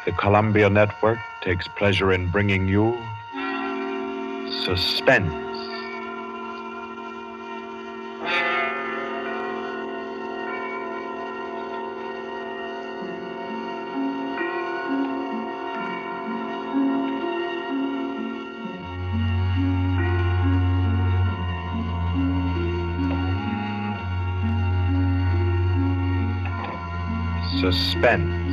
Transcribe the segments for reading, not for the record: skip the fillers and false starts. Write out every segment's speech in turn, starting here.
the Columbia Network takes pleasure in bringing you Suspense. Suspense,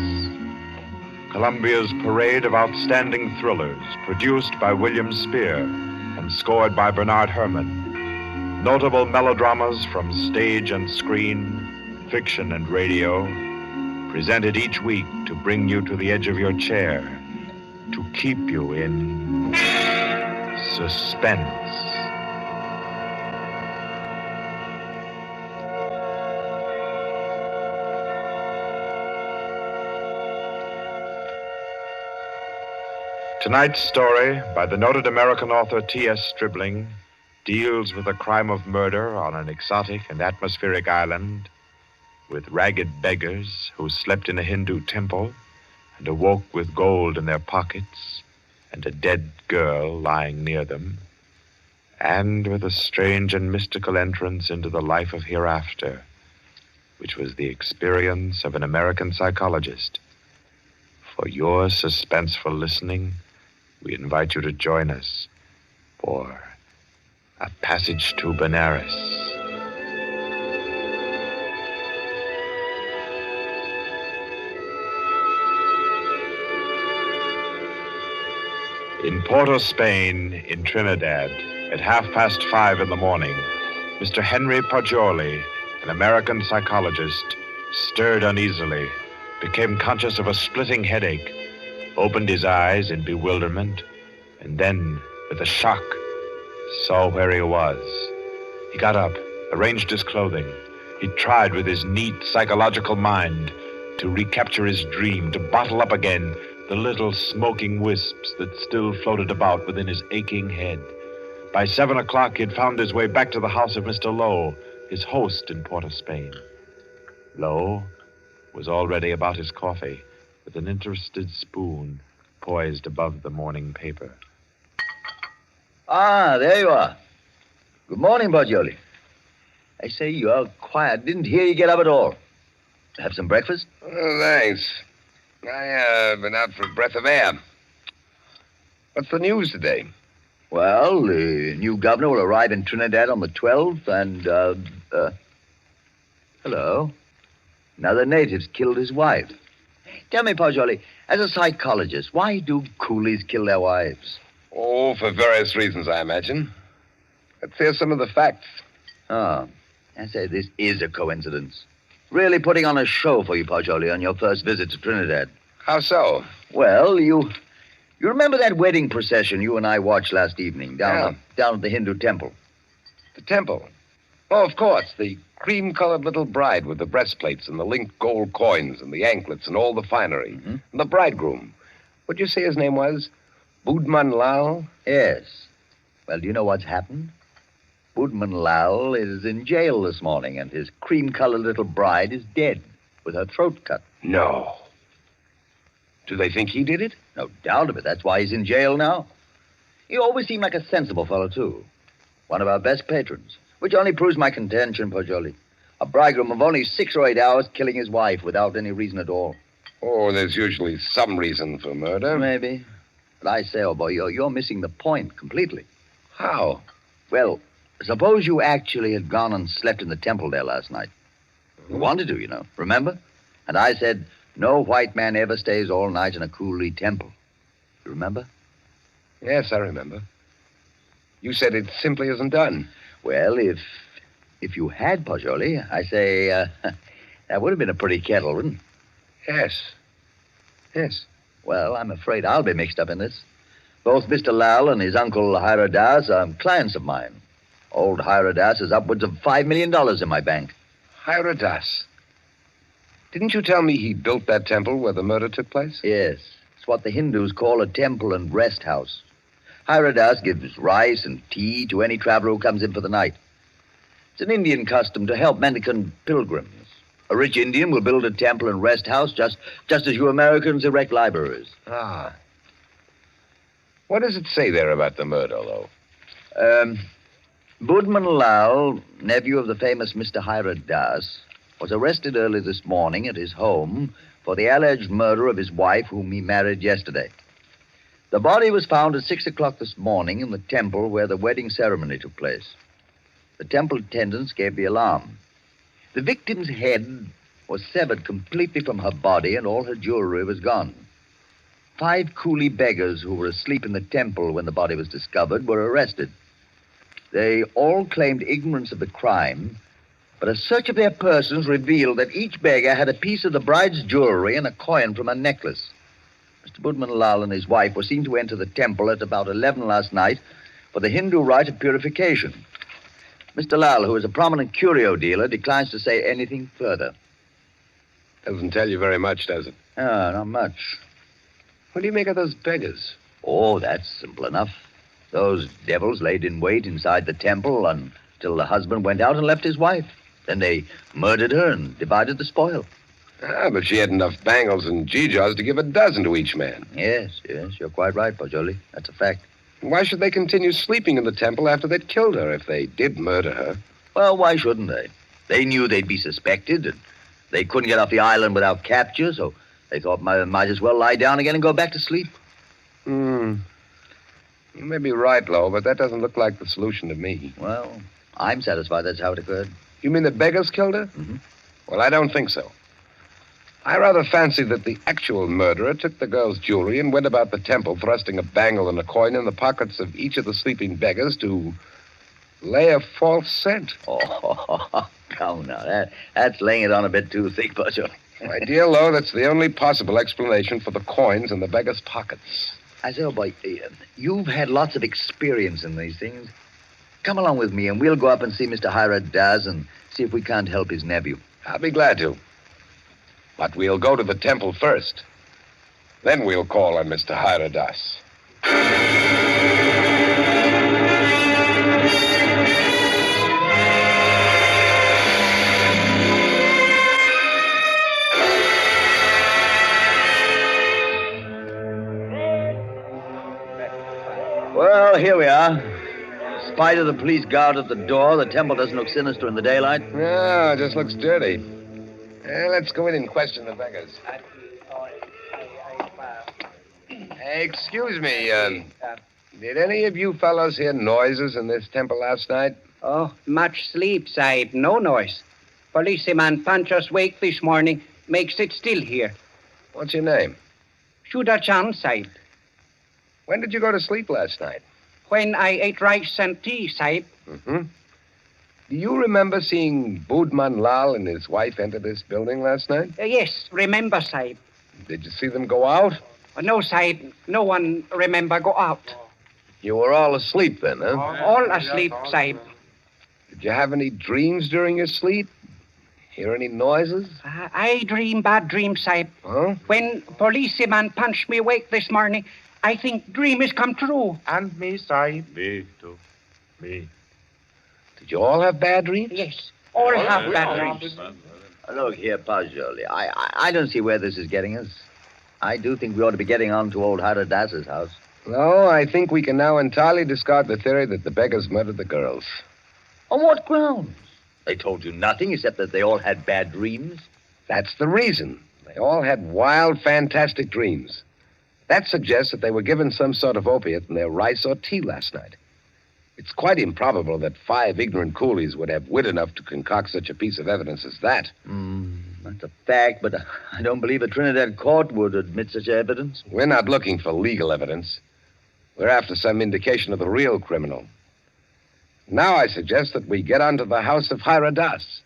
Columbia's parade of outstanding thrillers, produced by William Spear and scored by Bernard Herrmann. Notable melodramas from stage and screen, fiction and radio, presented each week to bring you to the edge of your chair, to keep you in suspense. Tonight's story, by the noted American author T.S. Stribling, deals with the crime of murder on an exotic and atmospheric island, with ragged beggars who slept in a Hindu temple and awoke with gold in their pockets and a dead girl lying near them, and with a strange and mystical entrance into the life of hereafter, which was the experience of an American psychologist. For your suspenseful listening, we invite you to join us for A Passage to Benares. In Porto, Spain, in Trinidad, at 5:30 in the morning, Mr. Henry Pajoli, an American psychologist, stirred uneasily, became conscious of a splitting headache, opened his eyes in bewilderment, and then, with a shock, saw where he was. He got up, arranged his clothing. He tried with his neat psychological mind to recapture his dream, to bottle up again the little smoking wisps that still floated about within his aching head. By 7 o'clock, he had found his way back to the house of Mr. Lowe, his host in Port of Spain. Lowe was already about his coffee, with an interested spoon poised above the morning paper. Ah, there you are. Good morning, Bajoli. I say, you're quiet. Didn't hear you get up at all. Have some breakfast? Oh, thanks. I've been out for a breath of air. What's the news today? Well, the new governor will arrive in Trinidad on the 12th, and, hello. Another native's killed his wife. Tell me, Pajoli, as a psychologist, why do coolies kill their wives? Oh, for various reasons, I imagine. Let's hear some of the facts. Oh, I say, this is a coincidence. Really putting on a show for you, Pajoli, on your first visit to Trinidad. How so? Well, you remember that wedding procession you and I watched last evening down at the Hindu temple? The temple? Oh, of course. The cream-colored little bride with the breastplates and the linked gold coins and the anklets and all the finery. Mm-hmm. And the bridegroom. What'd you say his name was? Budman Lal? Yes. Well, do you know what's happened? Budman Lal is in jail this morning, and his cream-colored little bride is dead, with her throat cut. No. Do they think he did it? No doubt of it. That's why he's in jail now. He always seemed like a sensible fellow, too. One of our best patrons. Which only proves my contention, Pajoli. A bridegroom of only 6 or 8 hours killing his wife without any reason at all. Oh, there's usually some reason for murder. Maybe. But I say, old boy, you're missing the point completely. How? Well, suppose you actually had gone and slept in the temple there last night. You wanted to, you know. Remember? And I said, no white man ever stays all night in a coolie temple. You remember? Yes, I remember. You said it simply isn't done. Well, if you had, Pajoli, I say, that would have been a pretty kettle, wouldn't it? Yes. Well, I'm afraid I'll be mixed up in this. Both Mr. Lal and his uncle Hiradas are clients of mine. Old Hiradas has upwards of $5 million in my bank. Hiradas? Didn't you tell me he built that temple where the murder took place? Yes. It's what the Hindus call a temple and rest house. Hiradas gives rice and tea to any traveler who comes in for the night. It's an Indian custom to help mendicant pilgrims. A rich Indian will build a temple and rest house just as you Americans erect libraries. Ah. What does it say there about the murder, though? Budman Lal, nephew of the famous Mr. Hira Das, was arrested early this morning at his home for the alleged murder of his wife, whom he married yesterday. The body was found at 6 o'clock this morning in the temple where the wedding ceremony took place. The temple attendants gave the alarm. The victim's head was severed completely from her body, and all her jewelry was gone. 5 coolie beggars who were asleep in the temple when the body was discovered were arrested. They all claimed ignorance of the crime, but a search of their persons revealed that each beggar had a piece of the bride's jewelry and a coin from her necklace. Mr. Budman Lal and his wife were seen to enter the temple at about 11 last night for the Hindu rite of purification. Mr. Lal, who is a prominent curio dealer, declines to say anything further. Doesn't tell you very much, does it? Ah, not much. What do you make of those beggars? Oh, that's simple enough. Those devils laid in wait inside the temple until the husband went out and left his wife. Then they murdered her and divided the spoil. Ah, but she had enough bangles and geegaws to give a dozen to each man. Yes, you're quite right, Pajoli. That's a fact. Why should they continue sleeping in the temple after they'd killed her if they did murder her? Well, why shouldn't they? They knew they'd be suspected, and they couldn't get off the island without capture, so they thought might as well lie down again and go back to sleep. You may be right, Lo, but that doesn't look like the solution to me. Well, I'm satisfied that's how it occurred. You mean the beggars killed her? Mm-hmm. Well, I don't think so. I rather fancy that the actual murderer took the girl's jewelry and went about the temple thrusting a bangle and a coin in the pockets of each of the sleeping beggars to lay a false scent. Oh, come now. That's laying it on a bit too thick, Pajoli. My dear Lo, that's the only possible explanation for the coins in the beggars' pockets. I say, oh, boy, you've had lots of experience in these things. Come along with me, and we'll go up and see Mr. Hira Das and see if we can't help his nephew. I'll be glad to. But we'll go to the temple first. Then we'll call on Mr. Hira Das. Well, here we are. In spite of the police guard at the door, the temple doesn't look sinister in the daylight. No, it just looks dirty. Let's go in and question the beggars. Excuse me, did any of you fellows hear noises in this temple last night? Oh, much sleep, Sahib. No noise. Policeman punch us wake this morning. Makes it still here. What's your name? Shuda Chand, Sahib. When did you go to sleep last night? When I ate rice and tea, Sahib. Mm-hmm. Do you remember seeing Budman Lal and his wife enter this building last night? Yes, remember, Sahib. Did you see them go out? No, Sahib. No one remember go out. You were all asleep then, huh? All asleep, Sahib. Did you have any dreams during your sleep? Hear any noises? I dream bad dreams, Sahib. Huh? When policeman punched me wake this morning, I think dream is come true. And me, Sahib. Me, too. Me. Did you all have bad dreams? Yes, all have bad dreams. Look here, Pajoli. I don't see where this is getting us. I do think we ought to be getting on to old Hira Das's house. No, I think we can now entirely discard the theory that the beggars murdered the girls. On what grounds? They told you nothing except that they all had bad dreams. That's the reason. They all had wild, fantastic dreams. That suggests that they were given some sort of opiate in their rice or tea last night. It's quite improbable that 5 ignorant coolies would have wit enough to concoct such a piece of evidence as that. That's a fact, but I don't believe a Trinidad court would admit such evidence. We're not looking for legal evidence. We're after some indication of the real criminal. Now I suggest that we get onto the house of Hira Das.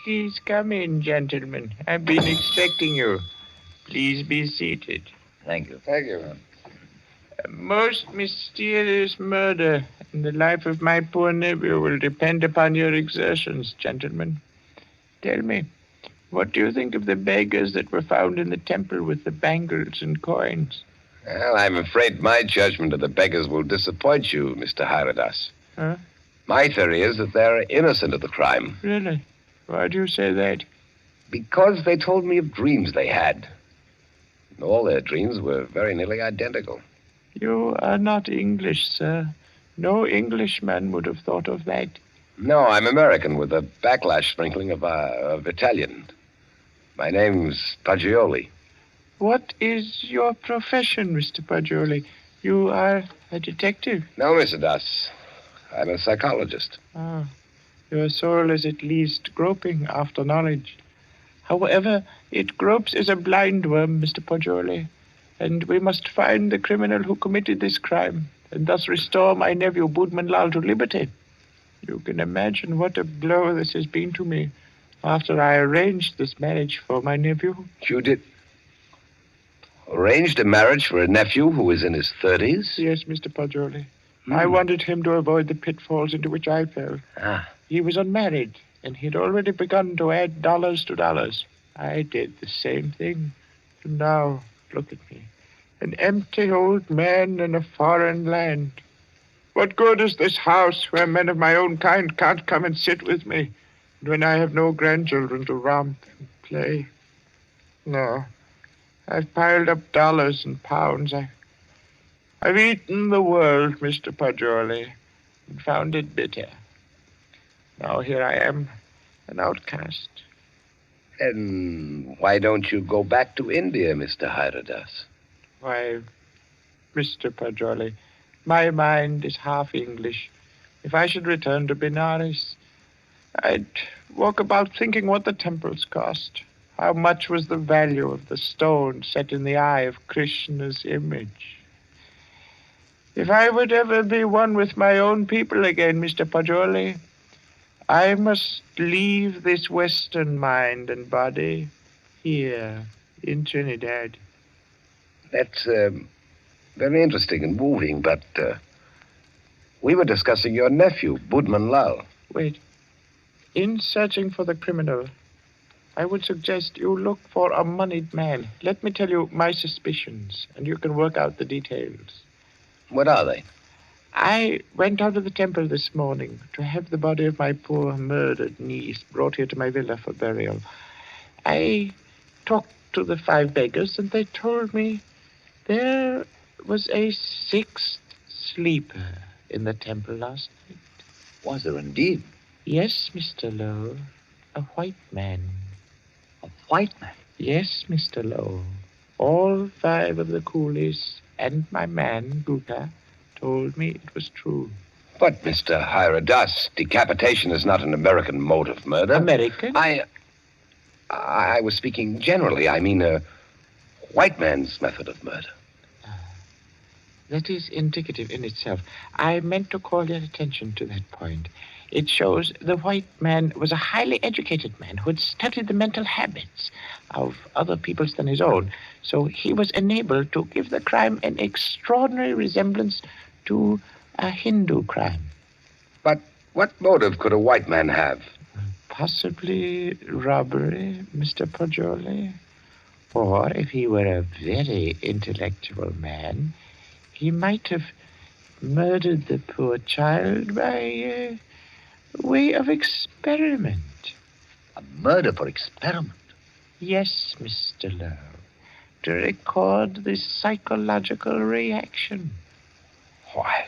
Please come in, gentlemen. I've been expecting you. Please be seated. Thank you. Thank you. A most mysterious murder And the life of my poor nephew will depend upon your exertions, gentlemen. Tell me, what do you think of the beggars that were found in the temple with the bangles and coins? Well, I'm afraid my judgment of the beggars will disappoint you, Mr. Haradas. Huh? My theory is that they're innocent of the crime. Really? Why do you say that? Because they told me of dreams they had. And all their dreams were very nearly identical. You are not English, sir. No Englishman would have thought of that. No, I'm American with a backlash sprinkling of Italian. My name's Pajoli. What is your profession, Mr. Pajoli? You are a detective. No, Mr. Das. I'm a psychologist. Ah, your soul is at least groping after knowledge. However, it gropes as a blind worm, Mr. Pajoli, and we must find the criminal who committed this crime, and thus restore my nephew Budman Lal to liberty. You can imagine what a blow this has been to me after I arranged this marriage for my nephew. You did arranged a marriage for a nephew who was in his 30s? Yes, Mr. Pajoli. I wanted him to avoid the pitfalls into which I fell. He was unmarried, and he'd already begun to add dollars to dollars. I did the same thing. And now, look at me. An empty old man in a foreign land. What good is this house where men of my own kind can't come and sit with me, and when I have no grandchildren to romp and play? No. I've piled up dollars and pounds. I've eaten the world, Mr. Pajoli, and found it bitter. Now here I am, an outcast. Then why don't you go back to India, Mr. Haradas? Why, Mr. Pajoli, my mind is half English. If I should return to Benares, I'd walk about thinking what the temples cost. How much was the value of the stone set in the eye of Krishna's image? If I would ever be one with my own people again, Mr. Pajoli, I must leave this Western mind and body here in Trinidad. That's very interesting and moving, but we were discussing your nephew, Budman Lal. Wait. In searching for the criminal, I would suggest you look for a moneyed man. Let me tell you my suspicions, and you can work out the details. What are they? I went out to the temple this morning to have the body of my poor murdered niece brought here to my villa for burial. I talked to the 5 beggars, and they told me there was a 6th sleeper in the temple last night. Was there indeed? Yes, Mr. Lowe. A white man. A white man? Yes, Mr. Lowe. All 5 of the coolies and my man, Guka, told me it was true. But, Mr. Haradas, decapitation is not an American mode of murder. American? I was speaking generally. I mean, a white man's method of murder. That is indicative in itself. I meant to call your attention to that point. It shows the white man was a highly educated man who had studied the mental habits of other peoples than his own. So he was enabled to give the crime an extraordinary resemblance to a Hindu crime. But what motive could a white man have? Possibly robbery, Mr. Pajoli. Or if he were a very intellectual man, he might have murdered the poor child by way of experiment. A murder for experiment? Yes, Mr. Lowe. To record the psychological reaction. Why,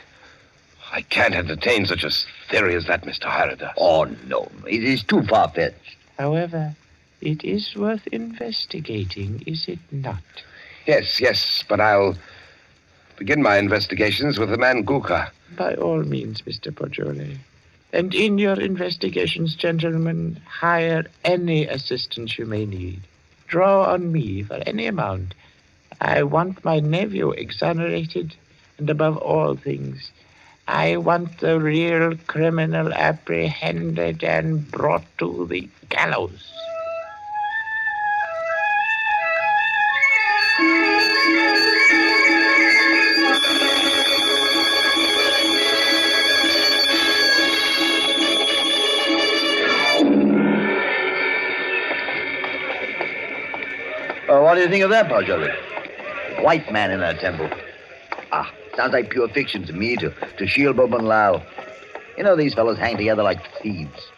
I can't entertain such a theory as that, Mr. Haradas. Oh, no. It is too far-fetched. However, it is worth investigating, is it not? Yes, but I'll begin my investigations with the man Guka. By all means, Mr. Pajoli. And in your investigations, gentlemen, hire any assistance you may need. Draw on me for any amount. I want my nephew exonerated, and above all things, I want the real criminal apprehended and brought to the gallows. What do you think of that, Pajoli? White man in that temple. Sounds like pure fiction to me, to shield Bob and Lau. You know, these fellows hang together like thieves.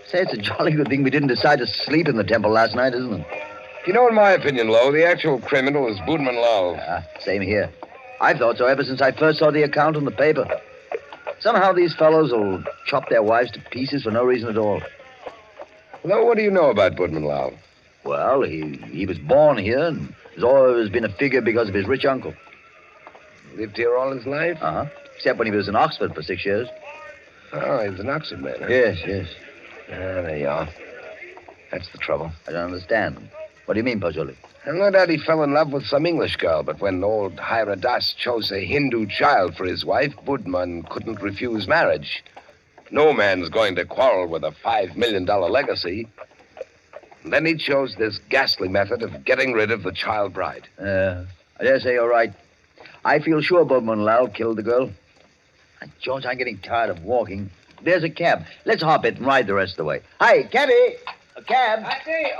Say, it's a jolly good thing we didn't decide to sleep in the temple last night, isn't it? You know, in my opinion, Lo, the actual criminal is Budman Lau. Same here. I've thought so ever since I first saw the account in the paper. Somehow these fellows will chop their wives to pieces for no reason at all. Lo, what do you know about Budman Lau? Well, he was born here and has always been a figure because of his rich uncle. Lived here all his life? Uh-huh. Except when he was in Oxford for 6 years. Oh, he was an Oxford man, huh? Yes. There you are. That's the trouble. I don't understand. What do you mean, Pajoli? Well, no doubt he fell in love with some English girl, but when old Hiradas chose a Hindu child for his wife, Budman couldn't refuse marriage. No man's going to quarrel with a $5 million legacy. And then he chose this ghastly method of getting rid of the child bride. I dare say you're right. I feel sure Budman Lau killed the girl. George, I'm getting tired of walking. There's a cab. Let's hop it and ride the rest of the way. Hi, cabby! A cab! I say,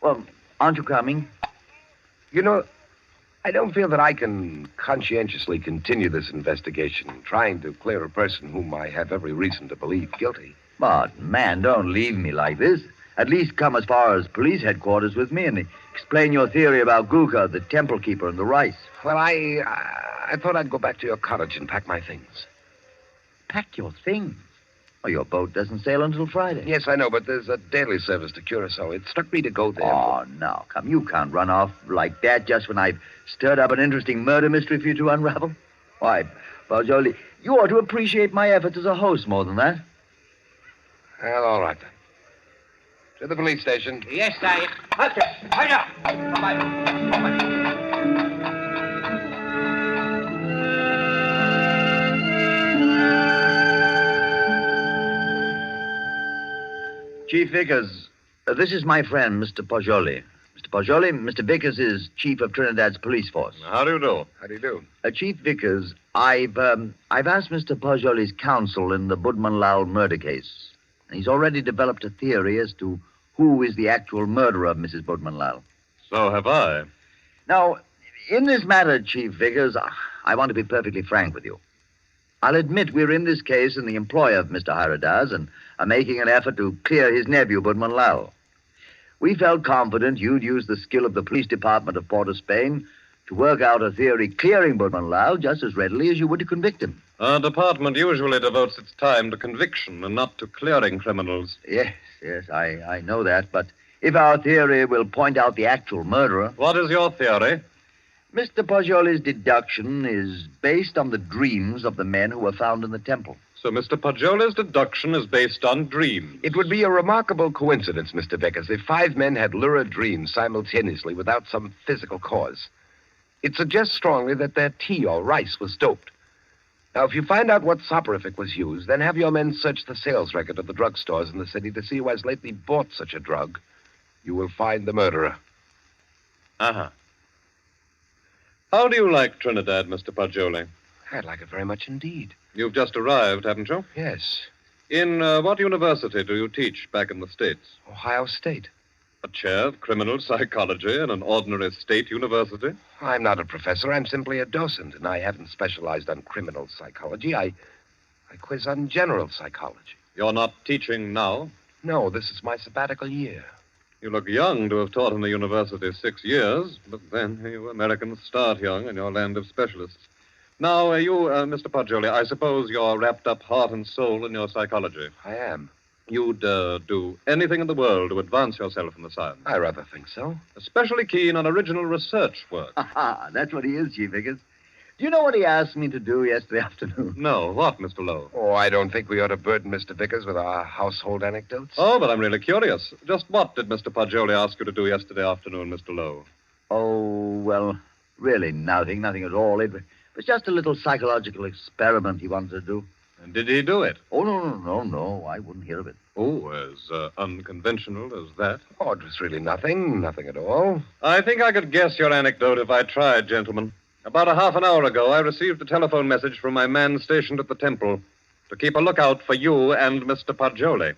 Well, aren't you coming? You know, I don't feel that I can conscientiously continue this investigation, trying to clear a person whom I have every reason to believe guilty. But, man, don't leave me like this. At least come as far as police headquarters with me and explain your theory about Guka, the temple keeper, and the rice. Well, I thought I'd go back to your cottage and pack my things. Pack your things? Oh, your boat doesn't sail until Friday. Yes, I know, but there's a daily service to Curacao. It struck me to go there. Oh, no, come. You can't run off like that just when I've stirred up an interesting murder mystery for you to unravel. Why, Bajoli, you ought to appreciate my efforts as a host more than that. Well, all right, then. To the police station. Yes, I. Chief Vickers, this is my friend, Mr. Pajoli. Mr. Pajoli, Mr. Vickers is chief of Trinidad's police force. How do you do? How do you do? Chief Vickers, I've asked Mr. Pajoli's counsel in the Budman Lau murder case. And he's already developed a theory as to who is the actual murderer of Mrs. Budman Lau. So have I. Now, in this matter, Chief Vickers, I want to be perfectly frank with you. I'll admit we're in this case in the employ of Mr. Hiradas and are making an effort to clear his nephew, Budman Lau. We felt confident you'd use the skill of the police department of Port of Spain to work out a theory clearing Budman Lau just as readily as you would to convict him. Our department usually devotes its time to conviction and not to clearing criminals. Yes, I know that, but if our theory will point out the actual murderer... What is your theory? Mr. Pajoli's deduction is based on the dreams of the men who were found in the temple. So Mr. Pajoli's deduction is based on dreams. It would be a remarkable coincidence, Mr. Vickers, if 5 men had lurid dreams simultaneously without some physical cause. It suggests strongly that their tea or rice was doped. Now, if you find out what soporific was used, then have your men search the sales record of the drugstores in the city to see who has lately bought such a drug. You will find the murderer. Uh-huh. How do you like Trinidad, Mr. Pajoli? I'd like it very much indeed. You've just arrived, haven't you? Yes. In what university do you teach back in the States? Ohio State. A chair of criminal psychology in an ordinary state university? I'm not a professor. I'm simply a docent, and I haven't specialized on criminal psychology. I quiz on general psychology. You're not teaching now? No, this is my sabbatical year. You look young to have taught in the university 6 years, but then you Americans start young in your land of specialists. Now, Mr. Pajoli, I suppose you're wrapped up heart and soul in your psychology. I am. You'd do anything in the world to advance yourself in the science. I rather think so. Especially keen on original research work. That's what he is, Chief Vickers. Do you know what he asked me to do yesterday afternoon? No, what, Mr. Lowe? Oh, I don't think we ought to burden Mr. Vickers with our household anecdotes. Oh, but I'm really curious. Just what did Mr. Pajoli ask you to do yesterday afternoon, Mr. Lowe? Oh, well, really nothing at all. It was just a little psychological experiment he wanted to do. And did he do it? Oh, no. I wouldn't hear of it. Oh, as unconventional as that? Oh, it was really nothing at all. I think I could guess your anecdote if I tried, gentlemen. About a half an hour ago, I received a telephone message from my man stationed at the temple to keep a lookout for you and Mr. Pajoli.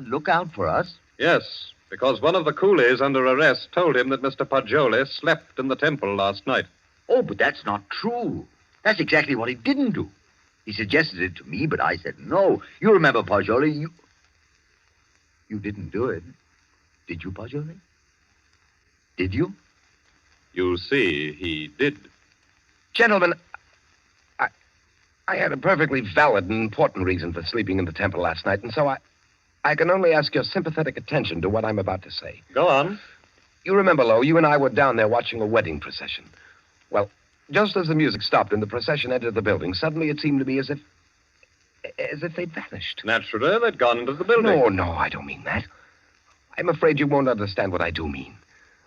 Look out for us. Yes, because one of the coolies under arrest told him that Mr. Pajoli slept in the temple last night. Oh, but that's not true. That's exactly what he didn't do. He suggested it to me, but I said no. You remember, Pajoli, you didn't do it. Did you, Pajoli? Did you? You see, he did. Gentlemen, I had a perfectly valid and important reason for sleeping in the temple last night, and so I can only ask your sympathetic attention to what I'm about to say. Go on. You remember, Lo, you and I were down there watching a wedding procession. Well, just as the music stopped and the procession entered the building, suddenly it seemed to me as if they'd vanished. Naturally, they'd gone into the building. No, I don't mean that. I'm afraid you won't understand what I do mean.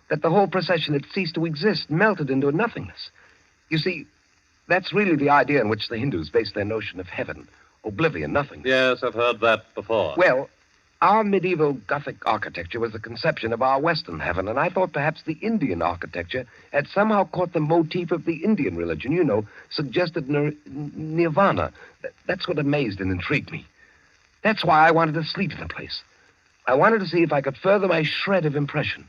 That the whole procession had ceased to exist, melted into nothingness. You see, that's really the idea in which the Hindus base their notion of heaven. Oblivion, nothing. Yes, I've heard that before. Well, our medieval Gothic architecture was the conception of our Western heaven, and I thought perhaps the Indian architecture had somehow caught the motif of the Indian religion, suggested nirvana. That's what amazed and intrigued me. That's why I wanted to sleep in the place. I wanted to see if I could further my shred of impression.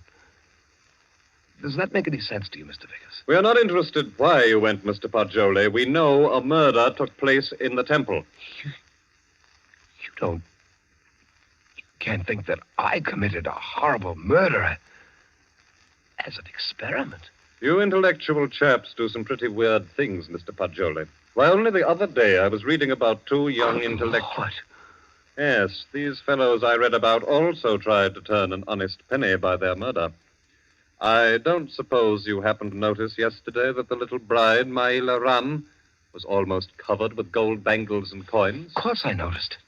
Does that make any sense to you, Mr. Vickers? We are not interested why you went, Mr. Pajoli. We know a murder took place in the temple. You can't think that I committed a horrible murder as an experiment. You intellectual chaps do some pretty weird things, Mr. Pajoli. Why, only the other day I was reading about two young intellectuals. What? Yes, these fellows I read about also tried to turn an honest penny by their murder. I don't suppose you happened to notice yesterday that the little bride, Maila Ram, was almost covered with gold bangles and coins? Of course I noticed it.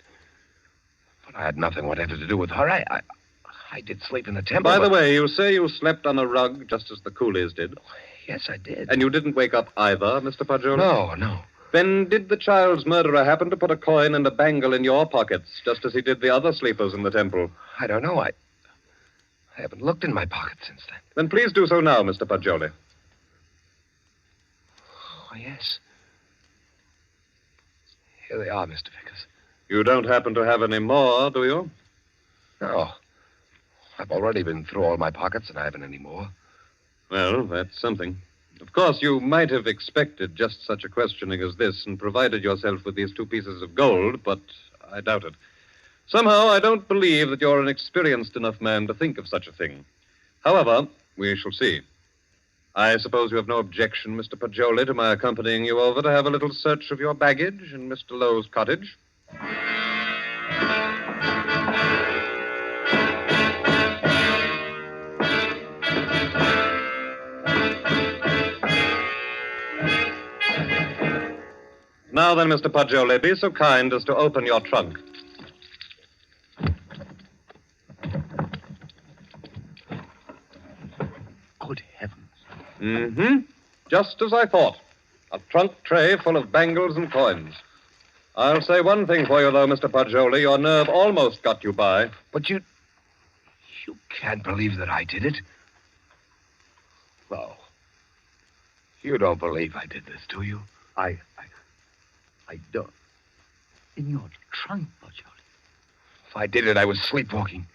But I had nothing whatever to do with her. I did sleep in the temple. By the way, you say you slept on a rug just as the coolies did. Yes, I did. And you didn't wake up either, Mr. Pajoli? No. Then did the child's murderer happen to put a coin and a bangle in your pockets, just as he did the other sleepers in the temple? I don't know. I haven't looked in my pocket since then. Then please do so now, Mr. Pajoli. Oh, yes. Here they are, Mr. Vickers. You don't happen to have any more, do you? No. I've already been through all my pockets, and I haven't any more. Well, that's something. Of course, you might have expected just such a questioning as this and provided yourself with these 2 pieces of gold, but I doubt it. Somehow, I don't believe that you're an experienced enough man to think of such a thing. However, we shall see. I suppose you have no objection, Mr. Pajoli, to my accompanying you over to have a little search of your baggage in Mr. Lowe's cottage? Now then, Mr. Pajoli, be so kind as to open your trunk. Good heavens. Mm-hmm. Just as I thought. A trunk tray full of bangles and coins. I'll say one thing for you, though, Mr. Pajoli. Your nerve almost got you by. But you can't believe that I did it. Well, you don't believe I did this, do you? I don't. In your trunk, Bajoli. If I did it, I was sleepwalking.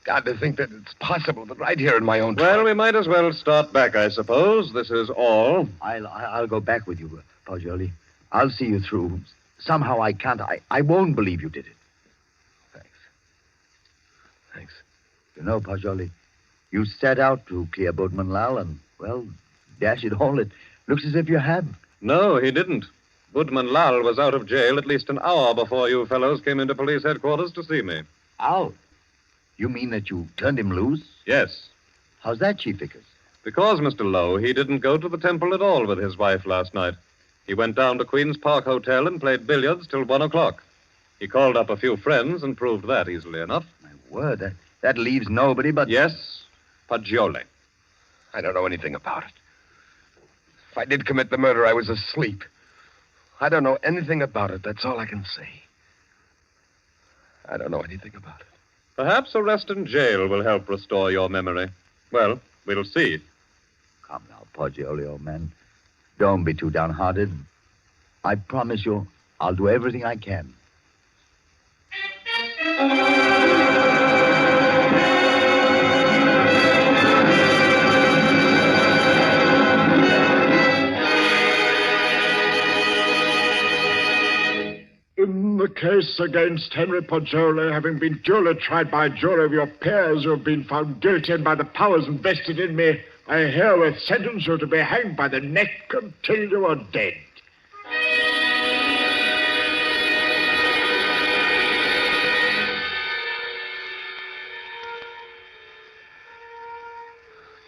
God, to think that it's possible that right here in my own Well, trunk. we might as well start back, I suppose. This is all. I'll go back with you, Pajoli. I'll see you through. Somehow I can't. I won't believe you did it. Thanks. You know, Pajoli, you set out to clear Boatman Lal, and, well, dash it all, it looks as if you have. No, he didn't. Budman Lal was out of jail at least an hour before you fellows came into police headquarters to see me. Out? You mean that you turned him loose? Yes. How's that, Chief Vickers? Because, Mr. Lowe, he didn't go to the temple at all with his wife last night. He went down to Queen's Park Hotel and played billiards till 1 o'clock. He called up a few friends and proved that easily enough. My word, that leaves nobody but... Yes, Pajoli. I don't know anything about it. If I did commit the murder, I was asleep. I don't know anything about it. That's all I can say. I don't know anything about it. Perhaps arrest in jail will help restore your memory. Well, we'll see. Come now, Pajoli, old man. Don't be too downhearted. I promise you, I'll do everything I can. In the case against Henry Pajoli, having been duly tried by a jury of your peers who have been found guilty and by the powers invested in me, I herewith sentence you to be hanged by the neck until you are dead.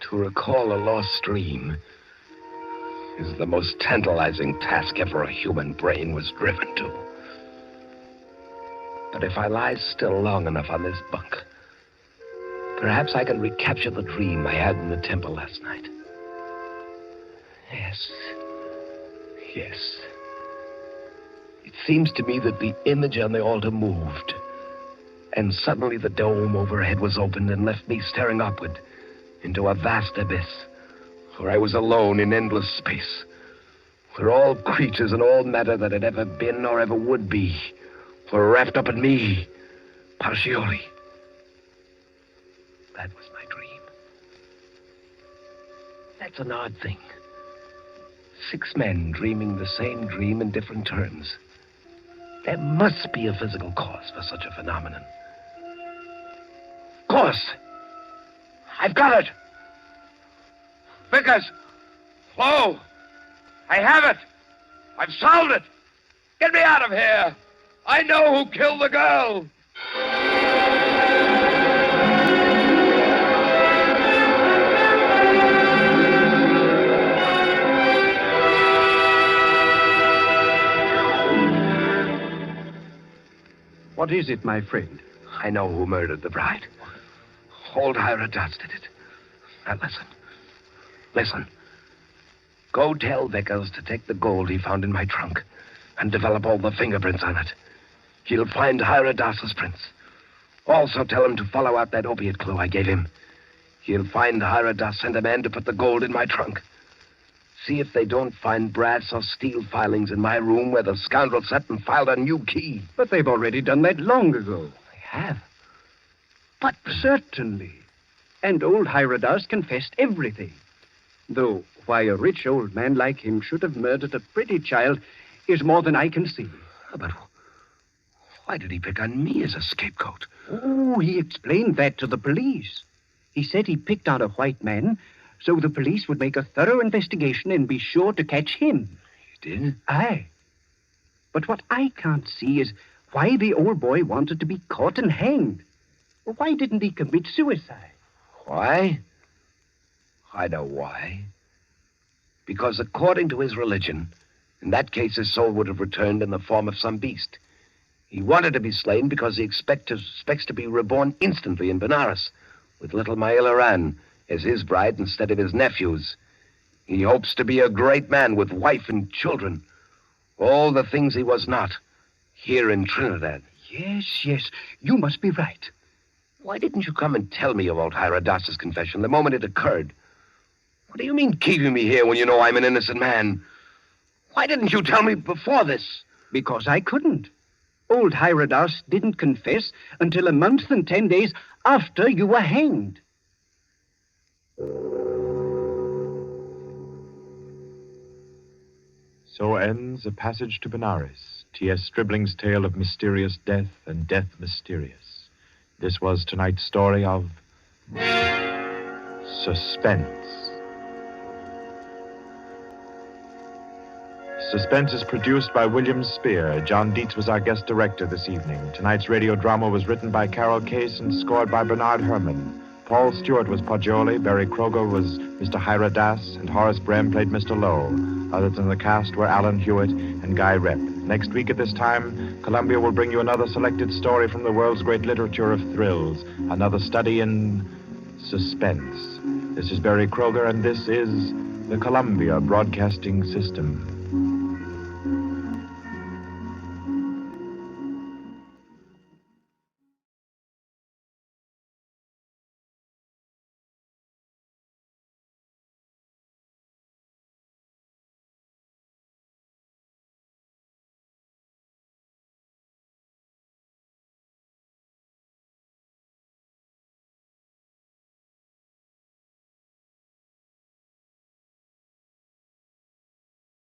To recall a lost dream is the most tantalizing task ever a human brain was driven to. But if I lie still long enough on this bunk, perhaps I can recapture the dream I had in the temple last night. Yes. It seems to me that the image on the altar moved, and suddenly the dome overhead was opened and left me staring upward into a vast abyss, where I was alone in endless space, where all creatures and all matter that had ever been or ever would be were wrapped up in me, Pajoli. That was my dream. That's an odd thing. 6 men dreaming the same dream in different terms. There must be a physical cause for such a phenomenon. Of course! I've got it! Beggars! Whoa! I have it! I've solved it! Get me out of here! I know who killed the girl! What is it, my friend? I know who murdered the bride. Old Hyradas did it. Now listen. Go tell Beggars to take the gold he found in my trunk and develop all the fingerprints on it. He'll find Hyradas's prints. Also tell him to follow out that opiate clue I gave him. He'll find Hyradas sent a man to put the gold in my trunk. See if they don't find brass or steel filings in my room where the scoundrel sat and filed a new key. But they've already done that long ago. They have? But certainly. And old Hyradas confessed everything. Though why a rich old man like him should have murdered a pretty child is more than I can see. But why did he pick on me as a scapegoat? Oh, he explained that to the police. He said he picked on a white man so the police would make a thorough investigation and be sure to catch him. He did? Aye. But what I can't see is why the old boy wanted to be caught and hanged. Why didn't he commit suicide? Why? I know why. Because according to his religion, in that case his soul would have returned in the form of some beast. He wanted to be slain because he expects to be reborn instantly in Benares, with little Maila Ran as his bride instead of his nephew's. He hopes to be a great man with wife and children. All the things he was not, here in Trinidad. Yes, you must be right. Why didn't you come and tell me of old Hyradas's confession the moment it occurred? What do you mean keeping me here when you know I'm an innocent man? Why didn't you tell me before this? Because I couldn't. Old Hyradas didn't confess until a month and 10 days after you were hanged. So ends A Passage to Benares, T.S. Stribling's tale of mysterious death and death mysterious. This was tonight's story of Suspense. Suspense is produced by William Spear. John Dietz was our guest director this evening. Tonight's radio drama was written by Carol Case and scored by Bernard Herrmann. Paul Stewart was Pajoli, Barry Kroger was Mr. Hyradas, and Horace Brem played Mr. Lowe. Others in the cast were Alan Hewitt and Guy Rep. Next week at this time, Columbia will bring you another selected story from the world's great literature of thrills, another study in suspense. This is Barry Kroger, and this is the Columbia Broadcasting System.